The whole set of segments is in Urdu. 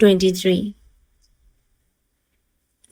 23।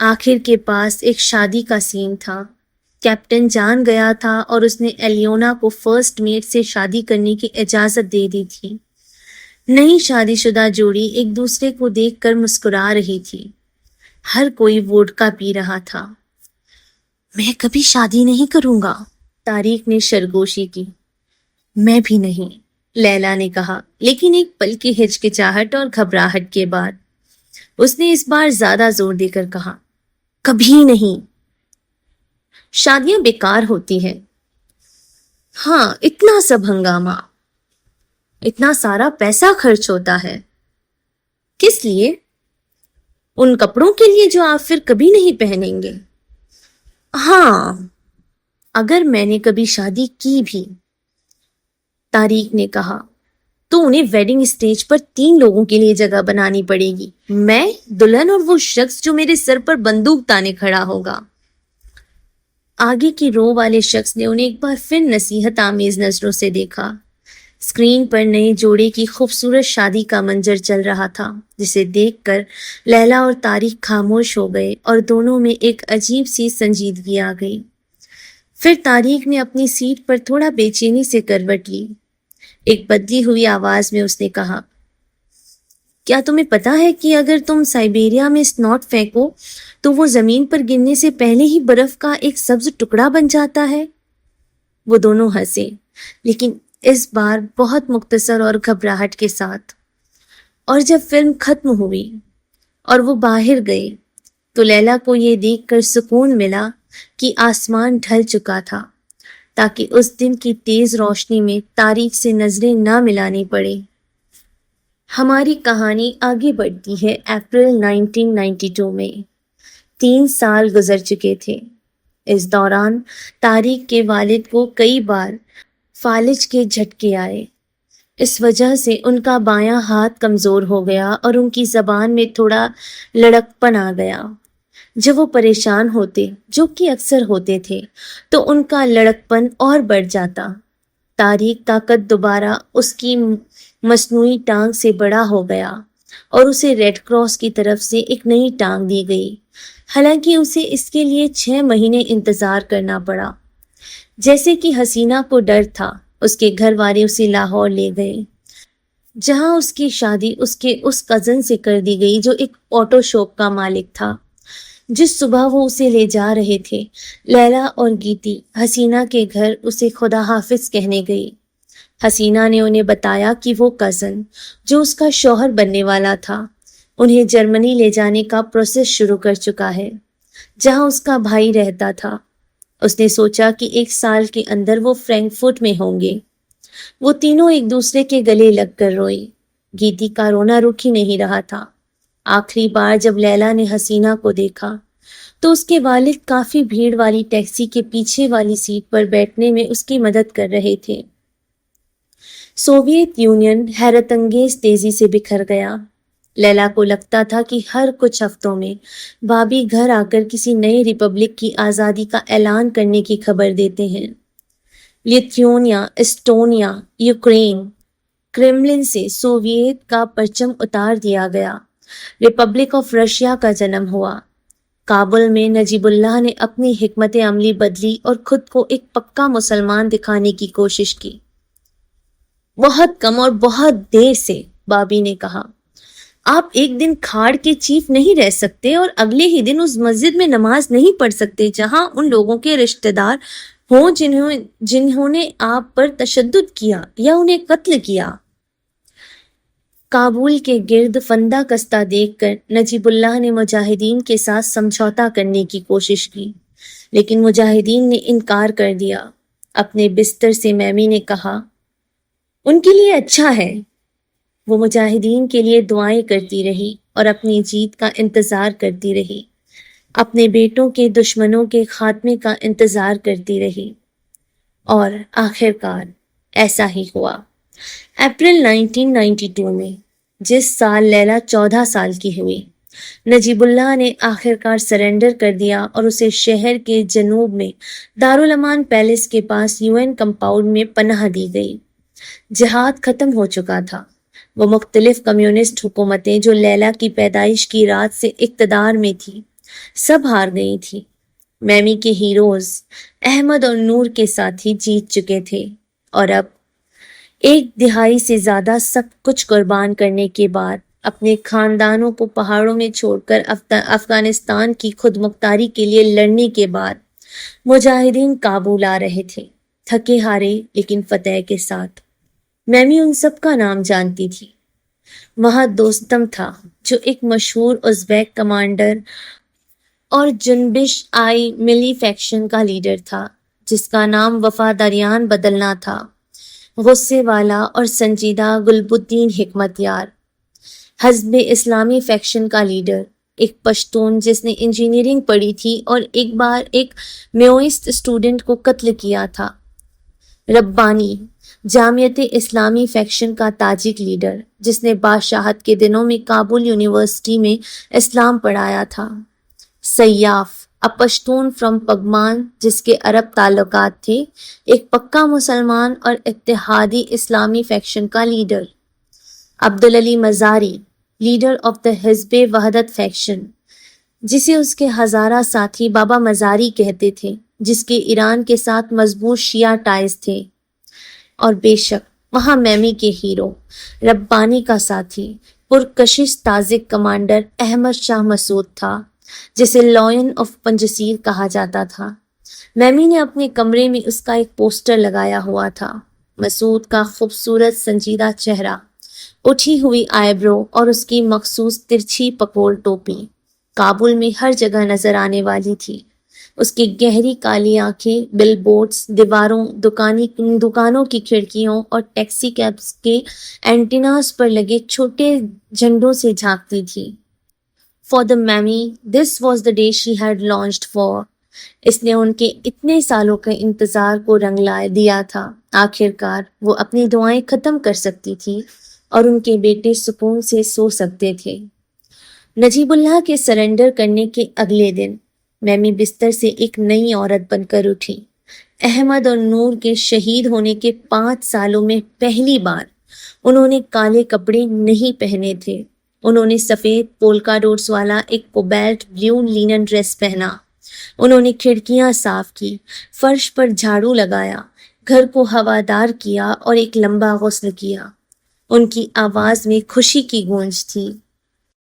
آخر کے پاس ایک شادی کا سین تھا۔ کیپٹن جان گیا تھا اور اس نے ایلیونا کو فرسٹ میٹ سے شادی کرنے کی اجازت دے دی تھی۔ نئی شادی شدہ جوڑی ایک دوسرے کو دیکھ کر مسکرا رہی تھی۔ ہر کوئی ووڈکا پی رہا تھا۔ میں کبھی شادی نہیں کروں گا، طارق نے سرگوشی کی۔ میں بھی نہیں، لیلا نے کہا، لیکن ایک پل کی ہچکچاہٹ اور گھبراہٹ کے بعد اس نے اس بار زیادہ زور دے کر کہا، کبھی نہیں۔ شادیاں بیکار ہوتی ہیں۔ ہاں، اتنا سب ہنگامہ، اتنا سارا پیسہ خرچ ہوتا ہے۔ کس لیے؟ ان کپڑوں کے لیے جو آپ پھر کبھی نہیں پہنیں گے۔ ہاں، اگر میں نے کبھی شادی کی بھی، طارق نے کہا، تو انہیں ویڈنگ اسٹیج پر 3 لوگوں کے لیے جگہ بنانی پڑے گی، میں، دلہن اور وہ شخص جو میرے سر پر بندوق تانے کھڑا ہوگا۔ آگے کی رو والے شخص نے انہیں ایک بار پھر نصیحت آمیز نظروں سے دیکھا۔ اسکرین پر نئے جوڑے کی خوبصورت شادی کا منظر چل رہا تھا، جسے دیکھ کر لیلا اور طارق خاموش ہو گئے اور دونوں میں ایک عجیب سی سنجیدگی آ گئی۔ پھر طارق نے اپنی سیٹ پر تھوڑا بے چینی سے کروٹ لی۔ ایک بدلی ہوئی آواز میں اس نے کہا، کیا تمہیں پتا ہے کہ اگر تم سائبیریا میں اسنوٹ پھینکو تو وہ زمین پر گرنے سے پہلے ہی برف کا ایک سبز ٹکڑا بن جاتا ہے؟ وہ دونوں ہنسے، لیکن اس بار بہت مختصر اور گھبراہٹ کے ساتھ۔ اور جب فلم ختم ہوئی اور وہ باہر گئے تو لیلا کو یہ دیکھ کر سکون ملا کہ آسمان ڈھل چکا تھا، تاکہ اس دن کی تیز روشنی میں طارق سے نظریں نہ ملانی پڑے۔ ہماری کہانی آگے بڑھتی ہے اپریل 1992 میں۔ 3 سال گزر چکے تھے۔ اس دوران طارق کے والد کو کئی بار فالج کے جھٹکے آئے۔ اس وجہ سے ان کا بایاں ہاتھ کمزور ہو گیا اور ان کی زبان میں تھوڑا لڑکپن آ گیا۔ جب وہ پریشان ہوتے، جو کہ اکثر ہوتے تھے، تو ان کا لڑکپن اور بڑھ جاتا۔ طارق کا قد دوبارہ اس کی مصنوعی ٹانگ سے بڑا ہو گیا اور اسے ریڈ کراس کی طرف سے ایک نئی ٹانگ دی گئی، حالانکہ اسے اس کے لیے 6 مہینے انتظار کرنا پڑا۔ جیسے کہ حسینہ کو ڈر تھا، اس کے گھر والے اسے لاہور لے گئے، جہاں اس کی شادی اس کے اس کزن سے کر دی گئی جو ایک آٹو شاپ کا مالک تھا۔ جس صبح وہ اسے لے جا رہے تھے، لیلا اور گیتی حسینہ کے گھر اسے خدا حافظ کہنے گئی۔ حسینہ نے انہیں بتایا کہ وہ کزن، جو اس کا شوہر بننے والا تھا، انہیں جرمنی لے جانے کا پروسیس شروع کر چکا ہے، جہاں اس کا بھائی رہتا تھا۔ اس نے سوچا کہ 1 سال کے اندر وہ فرینکفرٹ میں ہوں گے۔ وہ تینوں ایک دوسرے کے گلے لگ کر روئی۔ گیتی کا رونا رک ہی نہیں رہا تھا۔ آخری بار جب لیلا نے حسینہ کو دیکھا تو اس کے والد کافی بھیڑ والی ٹیکسی کے پیچھے والی سیٹ پر بیٹھنے میں اس کی مدد کر رہے تھے۔ سوویت یونین حیرت انگیز تیزی سے بکھر گیا۔ لیلا کو لگتا تھا کہ ہر کچھ ہفتوں میں بابی گھر آ کر کسی نئی ریپبلک کی آزادی کا اعلان کرنے کی خبر دیتے ہیں۔ لیتھوانیا، اسٹونیا، یوکرین، کرملن سے سوویت کا پرچم اتار دیا گیا۔ ریپبلک آف رشیا کا جنم ہوا۔ کابل میں نجیب اللہ نے اپنی حکمت عملی بدلی اور خود کو ایک پکا مسلمان دکھانے کی کوشش کی۔ بہت کم اور بہت دیر سے، بابی نے کہا۔ آپ ایک دن کھاڑ کے چیف نہیں رہ سکتے اور اگلے ہی دن اس مسجد میں نماز نہیں پڑھ سکتے جہاں ان لوگوں کے رشتہ دار ہوں جنہوں نے آپ پر تشدد کیا یا انہیں قتل کیا۔ کابل کے گرد فندہ کستہ دیکھ کر نجیب اللہ نے مجاہدین کے ساتھ سمجھوتا کرنے کی کوشش کی، لیکن مجاہدین نے انکار کر دیا۔ اپنے بستر سے میمی نے کہا، ان کے لیے اچھا ہے۔ وہ مجاہدین کے لیے دعائیں کرتی رہی اور اپنی جیت کا انتظار کرتی رہی، اپنے بیٹوں کے دشمنوں کے خاتمے کا انتظار کرتی رہی، اور آخرکار ایسا ہی ہوا۔ اپریل 1992 میں، جس سال لیلا 14 سال کی ہوئی، نجیب اللہ نے آخرکار سرنڈر کر دیا اور اسے شہر کے جنوب میں دارالامان پیلس کے پاس UN کمپاؤنڈ میں پناہ دی گئی۔ جہاد ختم ہو چکا تھا۔ وہ مختلف کمیونسٹ حکومتیں جو لیلا کی پیدائش کی رات سے اقتدار میں تھی، سب ہار گئی تھی۔ میمی کے ہیروز احمد اور نور کے ساتھ ہی جیت چکے تھے، اور اب 1 دہائی سے زیادہ سب کچھ قربان کرنے کے بعد، اپنے خاندانوں کو پہاڑوں میں چھوڑ کر افغانستان کی خود مختاری کے لیے لڑنے کے بعد، مجاہدین کابل آ رہے تھے، تھکے ہارے لیکن فتح کے ساتھ۔ میمی ان سب کا نام جانتی تھی۔ وہاں دوستم تھا، جو ایک مشہور ازبیک کمانڈر اور جنبش آئی ملی فیکشن کا لیڈر تھا، جس کا نام وفاداریان بدلنا تھا۔ غصے والا اور سنجیدہ گلب الدین حکمت یار، حزب اسلامی فیکشن کا لیڈر، ایک پشتون جس نے انجینئرنگ پڑھی تھی اور ایک بار ایک میوئسٹ اسٹوڈنٹ کو قتل کیا تھا۔ ربانی، جامعت اسلامی فیکشن کا تاجک لیڈر، جس نے بادشاہت کے دنوں میں کابل یونیورسٹی میں اسلام پڑھایا تھا۔ سیاف، پشتون فرام پغمان، جس کے عرب تعلقات تھے، ایک پکا مسلمان اور اتحادی اسلامی فیکشن کا leader. Abdul Ali Mazari, leader of the حزب وحدت فیکشن، جسے اس کے ہزارہ ساتھی بابا مزاری کہتے تھے، جس کے ایران کے ساتھ مضبوط شیعہ ٹائز تھے۔ اور بے شک وہاں میمی کے ہیرو، ربانی کا ساتھی، پرکشش تازک کمانڈر احمد شاہ مسعود تھا، جسے لائن آف پنجشیر کہا جاتا تھا۔ میمی نے اپنے کمرے میں اس کا ایک پوسٹر لگایا ہوا تھا۔ مسعود کا خوبصورت سنجیدہ چہرہ، اٹھی ہوئی آئی برو اور اس کی مخصوص ترچھی پکول ٹوپی کابل میں ہر جگہ نظر آنے والی تھی۔ اس کی گہری کالی آنکھیں بل بورڈز، دیواروں، دکانوں کی کھڑکیوں اور ٹیکسی کیبز کے اینٹیناز پر لگے چھوٹے جھنڈوں سے جھانکتی تھی۔ For the Mammy, this was the day she had launched for. اس نے ان کے اتنے سالوں کے انتظار کو رنگ دیا تھا۔ آخرکار وہ اپنی دعائیں ختم کر سکتی تھی اور ان کے بیٹے سکون سے سو سکتے تھے۔ نجیب اللہ کے سرنڈر کرنے کے اگلے دن میمی بستر سے ایک نئی عورت بن کر اٹھی۔ احمد اور نور کے شہید ہونے کے 5 سالوں میں پہلی بار انہوں نے کالے کپڑے نہیں پہنے تھے۔ انہوں نے سفید پولکا ڈوٹس والا ایک کوبالٹ بلیو لینن ڈریس پہنا۔ انہوں نے کھڑکیاں صاف کی، فرش پر جھاڑو لگایا، گھر کو ہوادار کیا اور ایک لمبا غسل کیا۔ ان کی آواز میں خوشی کی گونج تھی۔